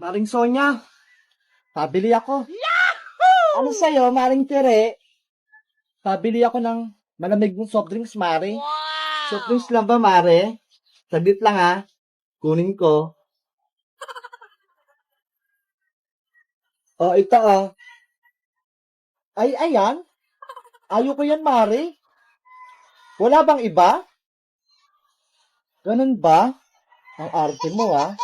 Maring Sonya, pabili ako. Ano sa'yo, Maring Tere? Pabili ako ng malamig mong soft drinks, Mare. Soft drinks lang ba, Mare? Saglit lang ha. Kunin ko. Oh, ito oh. Ay, ayan. Ayoko yan, Mare. Wala bang iba? Ganun ba? Ang arte mo, ha?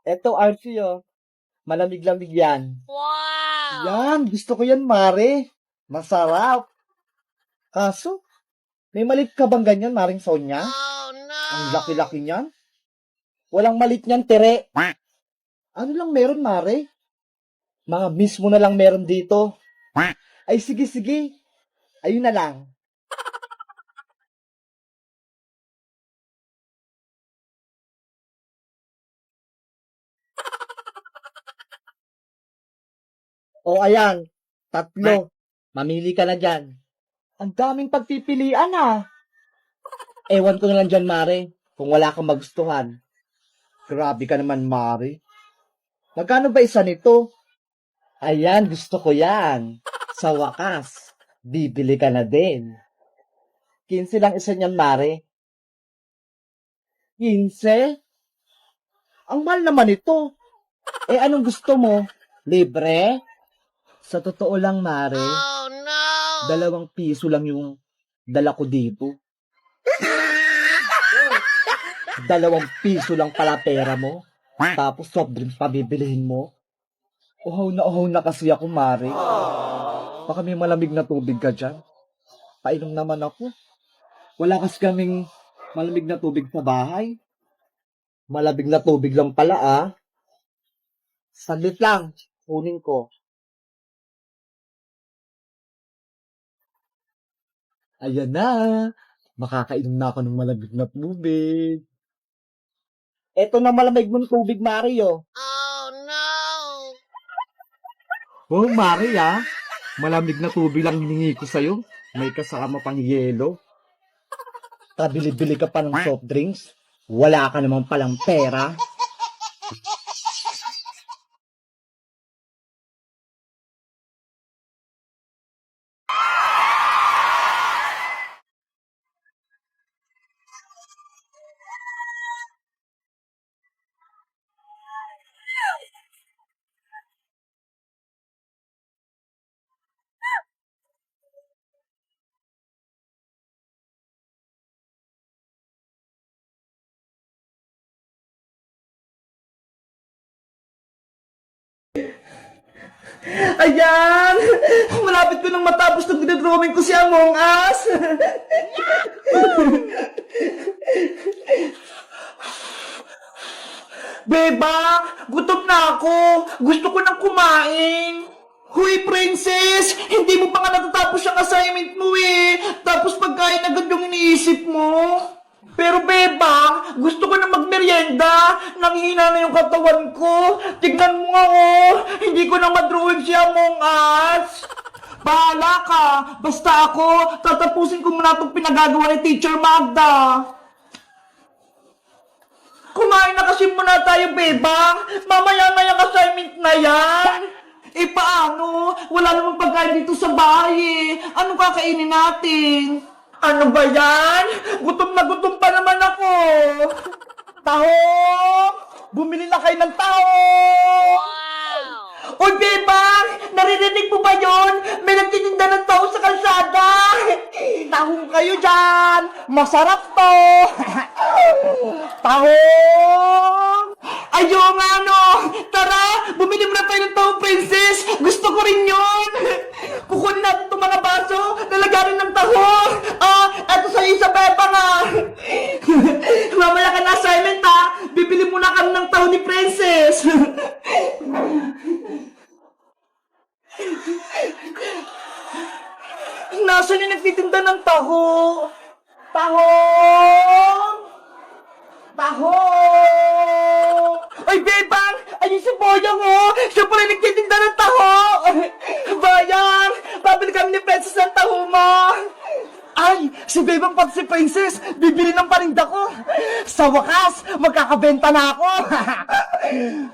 Eto, Archie, oh. Malamig-lamig yan. Wow! Yan, gusto ko yan, Mare. Masarap. Kaso, may malit ka bang ganyan, Maring Sonya? Oh no! Ang laki-laki niyan. Walang malit niyan, Tere. Ano lang meron, Mare? Mga mismo na lang meron dito. Ay, sige, sige. Ayun na lang. O, ayan. 3. Mamili ka na dyan. Ang daming pagpipilian, ah. Ewan ko na lang dyan, Mare. Kung wala kang magustuhan. Grabe ka naman, Mare. Magkano ba isa nito? Ayan, gusto ko yan. Sa wakas, bibili ka na din. 15 lang isa niyan, Mare. 15? Ang mahal naman ito. Eh, anong gusto mo? Libre? Sa totoo lang, Mare, Oh no! 2 piso lang yung dala ko dito. 2 piso lang pala pera mo. Tapos soft drinks pa bibilihin mo. Uhaw na kasi ako, Mare. Baka may malamig na tubig ka dyan. Painom naman ako. Wala kasi kaming malamig na tubig sa bahay. Malamig na tubig lang pala, ah. Saglit lang. Kunin ko. Ayan na. Makakainom na ako ng malamig na tubig. Eto na malamig mong tubig, Mario. Oh no! Oh, Mari, ah. Malamig na tubig lang hiningi ko sa'yo. May kasama pang yelo. Tabili-bili ka pa ng soft drinks. Wala ka naman palang pera. Ayan! Malapit ko nang matapos ng dinadrawing ko si Among Us! Beba! Gutom na ako! Gusto ko nang kumain! Huy, princess! Hindi mo pa nga natatapos yung assignment mo eh! Tapos pagkain agad yung iniisip mo! Pero beba, gusto ko na magmerienda. Nanghihina na yung katawan ko. Tignan mo nga oh. Hindi ko na madrawing si Among Us. Bahala ka. Basta ako, tatapusin ko muna itong pinagagawa ni Teacher Magda. Kumain na kasi muna tayo, beba. Mamaya na yung assignment na yan. Eh paano? Wala namang pagkain dito sa bahay eh. Anong kakainin natin? Ano ba yan? Gutom na gutom pa naman ako. Tahong! Bumili na kayo ng tahong! Wow! Oy, bebang! Naririnig mo ba yon? May nagtitinda ng tahong sa kalsada! Tahong kayo dyan! Masarap to! Tahong! Ayo nga no! Tara! Bumili mo na tayo ng tahong, princess! Gusto ko rin yun! Kukunin natin itong mga baso, lalagarin ng tahong! Eto sa isa, Beba nga! Mamaya ka na assignment ha! Bibili muna kami ng tahong ni princess! Nasaan yung nagtitinda ng taho? Tahong! Tahong! Ay, Bebang! Ayun si Boyang, oh! Siya pala nagtitinda ng taho! Bayang! Babili kami ni Princess ng taho mo! Ay, si Bebang pati si Princess, bibili ng paninda ko. Sa wakas, magkakabenta na ako.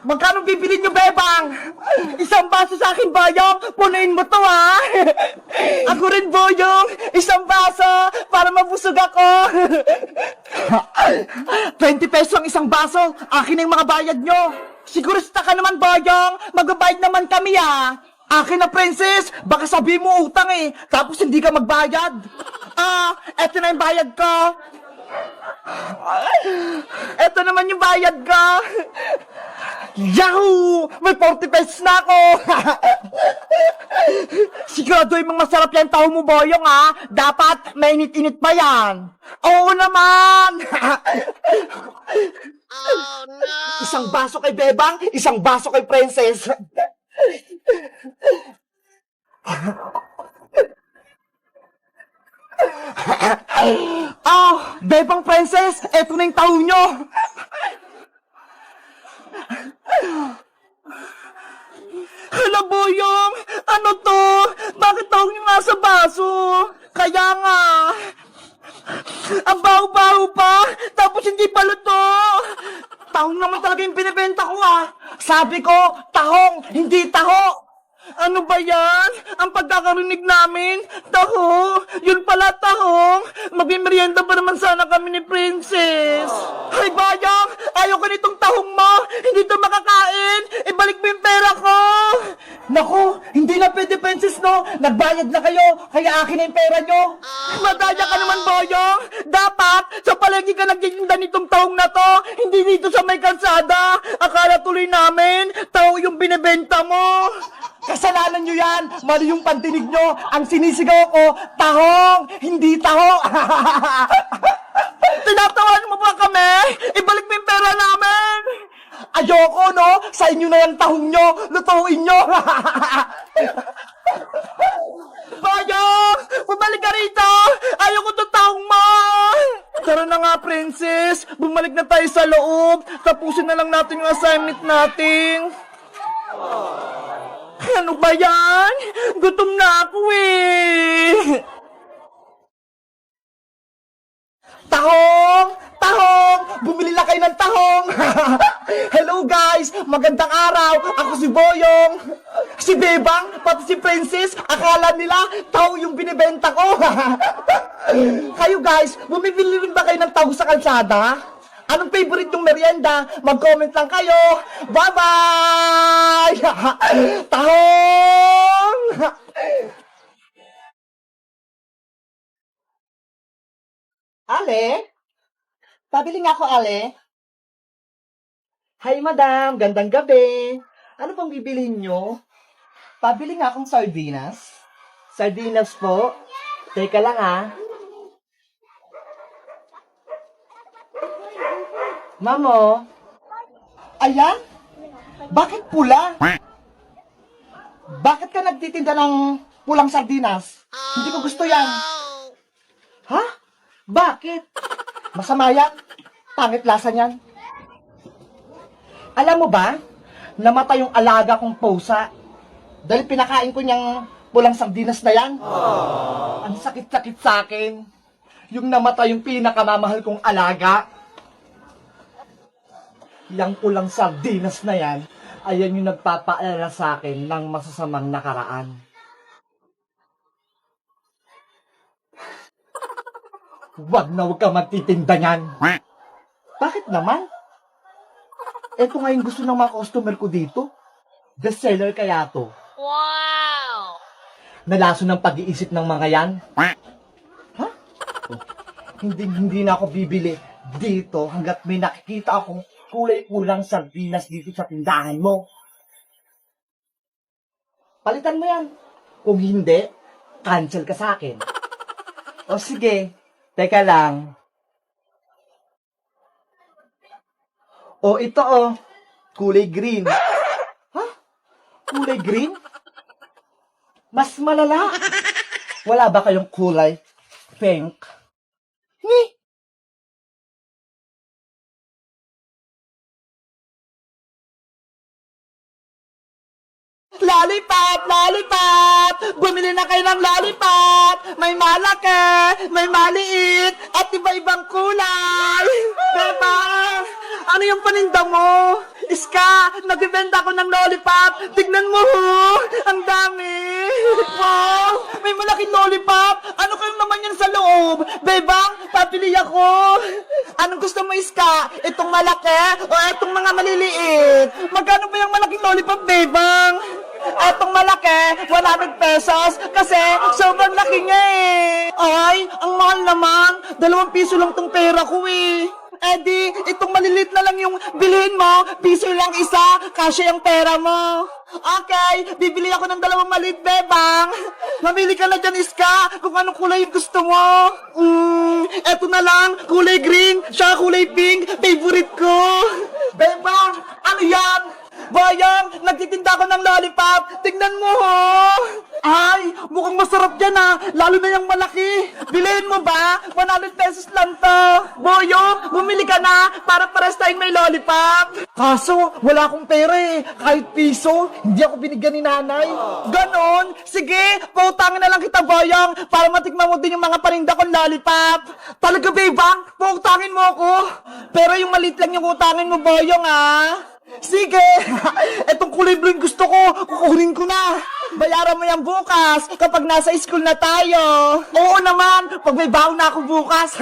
Magkano bibili niyo, Bebang? Isang baso sa akin, Boyong. Punuin mo to, ha? Ako rin, Boyong. Isang baso para mabusog ako. 20 pesos ang isang baso. Akin na yung mga bayad nyo. Sigurista ka naman, Boyong. Magbabayad naman kami, ha? Akin na, Princess! Baka sabihin mo utang eh, tapos hindi ka magbayad. Eto na yung bayad ko. Eto naman yung bayad ko. Yahoo! May 40 pesos na ako. Sigurado yung masarap yan taho mo, Boyong, ha? Dapat mainit-init pa yan. Oo naman! Oh no! Isang baso kay Bebang, isang baso kay Princess. Bebang Princess, eto na yung taho nyo. Hala, Boyong, ano to? Bakit taho nyo nga sa baso? Kaya nga, ang baho-baho pa, tapos hindi pa luto. Tahong naman talaga yung binibenta ko, Sabi ko, tahong, hindi taho. Ano ba yan? Ang pagkakarinig namin, taho. Yun pala, tahong. Magmimerienda pa naman sana kami ni Princess. Hay, Bayang, ayaw ko nitong tahong mo. Hindi to makakain. Ibalik mo yung pera ko. Naku, hindi na pwede, Princess, no? Nagbayad na kayo, kaya akin na yung pera nyo. Madaya ka naman, Boyong. Dapat, sa palengke ka nagtitinda nitong tahong na to. Hindi dito sa may kalsada. Akala tuloy namin, tahong yung binibenta mo. Kasalanan nyo yan! Mali yung pantinig nyo! Ang sinisigaw ko, tahong! Hindi taho! Tinatawan mo ba kami? Ibalik mo yung pera namin! Ayoko, no? Sa inyo na yung tahong nyo! Lutuin nyo! Bayang! Bumalik ka rito! Ayoko itong tahong mo! Tara na nga, Princess! Bumalik na tayo sa loob! Tapusin na lang natin yung assignment natin! Ano ba yan? Gutom na ako eh! Tahong! Tahong! Bumili na kayo ng tahong! Hello guys! Magandang araw! Ako si Boyong! Si Bebang, pati si Princess, akala nila tahong yung binibenta ko! Kayo guys, bumibili rin ba kayo ng tahong sa kalsada? Anong favorite yung merienda? Mag-comment lang kayo. Bye-bye! Tahong! Ale? Pabili nga ako, Ale. Hi, madam. Gandang gabi. Ano pang bibilihin nyo? Pabili nga akong sardinas. Sardinas po. Teka lang, Mamo. Ayan? Bakit pula? Bakit ka nagtitinda ng pulang sardinas? Hindi ko gusto yan. No! Ha? Bakit? Masama yan? Pangit lasa niyan? Alam mo ba? Namatay yung alaga kong pusa. Dahil pinakain ko niyang pulang sardinas na yan. Ang sakit-sakit sa akin. Yung namatay yung pinakamamahal kong alaga. Yang pulang sardinas na yan, ayan yung nagpapaalala sa akin ng masasamang nakaraan. Wag na wag ka magtitinda niyan. Bakit naman? Ito nga yung gusto ng mga customer ko dito. Best seller kaya to. Wow! Nalaso ng pag-iisip ng mga yan. Ha? Hindi na ako bibili dito hanggat may nakikita akong kulay-kulang sardinas dito sa tindahan mo. Palitan mo yan. Kung hindi, cancel ka sa akin. O sige, teka lang. O ito kulay green. Ha? Kulay green? Mas malala. Wala ba kayong kulay pink? Ni? Lollipop! Lollipop! Bumili na kayo ng lollipop! May malaki, may maliit, at iba-ibang kulay! Beba! Ano yung paninda mo? Iska, nagbibenta ko ng lollipop! Tignan mo ho! Ang dami! Wow! May malaking lollipop! Ano kayong naman yan sa loob? Bebang, papili ako! Anong gusto mo, Iska? Itong malaki o itong mga maliliit? Magkano ba yung malaking lollipop, Bebang? Etong malaki, 100 pesos kasi sobrang laki niya eh. Ay, ang mahal naman. 2 piso lang tong pera ko eh. Eddie, itong malilit na lang yung bilhin mo. Piso lang isa, kasya yung pera mo. Okay, bibili ako ng 2 maliit, Bebang. Mamili ka na dyan, Iska, kung anong kulay yung gusto mo. Eto na lang, kulay green, siya kulay pink, favorite ko. Bebang, ano yan? Bayang, nagtitinda ko ng lollipop. Tignan mo ho. Ay, mukhang masarap yan ha. Lalo na yung malaki. Bilhin mo ba? 100 pesos lang to. Boyong, bumili ka na para pares tayong may lollipop. Kaso, wala akong pera eh. Kahit piso, hindi ako binigyan ni nanay. Ganon? Sige, pautangin na lang kita, Boyong, para matikman mo din yung mga paninda kong lollipop. Talaga, Bebang? Pautangin mo ako. Pero yung maliit lang yung utangin mo, Boyong ah. Sige! Etong kulay blue yung gusto ko, kukunin ko na. Bayaran mo yan bukas, kapag nasa school na tayo. Oo naman, pag may baon na ako bukas.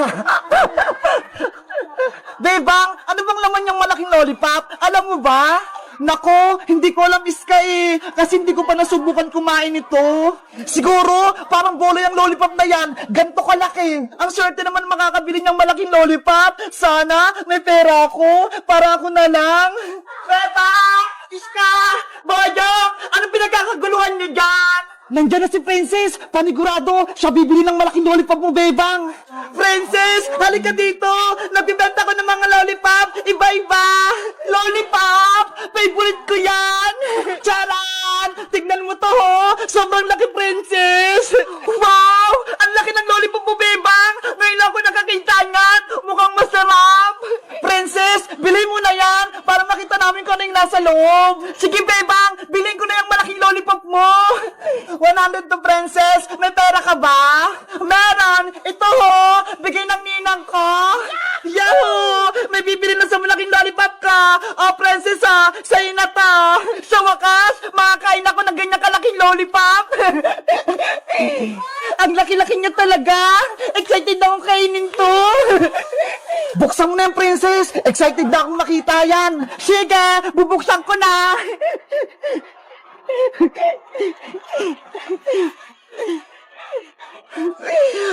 Bebang, ano bang laman yung malaking lollipop? Alam mo ba? Nako, hindi ko alam, Iska eh. Kasi hindi ko pa nasubukan kumain ito. Siguro, parang bola yung lollipop na yan. Ganto kalaki. Ang swerte naman makakabili niyang malaking lollipop. Sana, may pera ako. Para ako na lang. Beba! Iska! Boyong! Anong pinagkakaguluhan niyo dyan? Nandiyan na si Princess! Panigurado, siya bibili ng malaking lollipop mo, Bebang! Princess! Halika dito! Nagbibenta ko ng mga lollipop! Iba-iba! Lollipop! Favorite ko yan! Charan! Tignan mo to, ho! Sobrang laki, Princess! Wow! Ang laki ng lollipop mo, Bebang! Ngayon ako nakakita niyan! Mukhang masarap! Princess! Bilhin mo na yan! Para makita namin kung ano yung nasa loob! Sige, Bebang! Bilhin ko na yung malaking lollipop mo! 100 to, Princess! May pera ka ba? Meron! Ito ho! Bigay ng ninang ko! Yahoo! May bibili na sa malaking lollipop ka! Oh, Princess ha! Sa'yo na to! Sa wakas, makakain ako ng ganyan kalaking lollipop! Ang laki-laki niya talaga! Excited akong kainin to! Buksan mo na yan, Princess! Excited na akong makita yan! Sige! Bubuksan ko na!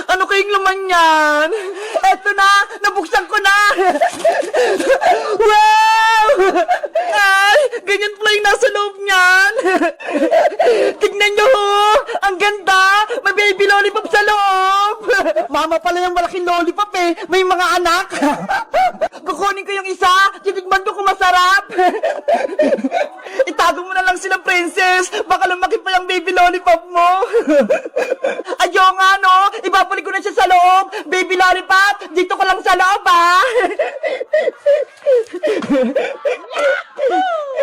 Ano kayong laman yan? Eto na! Nabuksan ko na! Wow! Ay! Ganyan pala yung nasa loob niyan! Tignan nyo ho! Ang ganda! May baby lollipop sa loob! Mama pala yung malaking lollipop eh! May mga anak! Kukunin ko yung isa! Titigman ko kung masarap! Itago mo na lang sila, Princess! Baka lumaki pa yung baby lollipop mo! Ayaw nga, no? Ibabalik ko na siya sa loob! Baby lollipop! Dito ko lang sa loob, ha?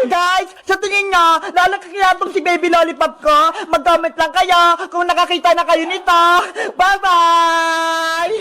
Guys, sa tingin nyo, lalaki kaya itong si baby lollipop ko? Mag-comment lang kayo kung nakakita na kayo nito! Bye-bye!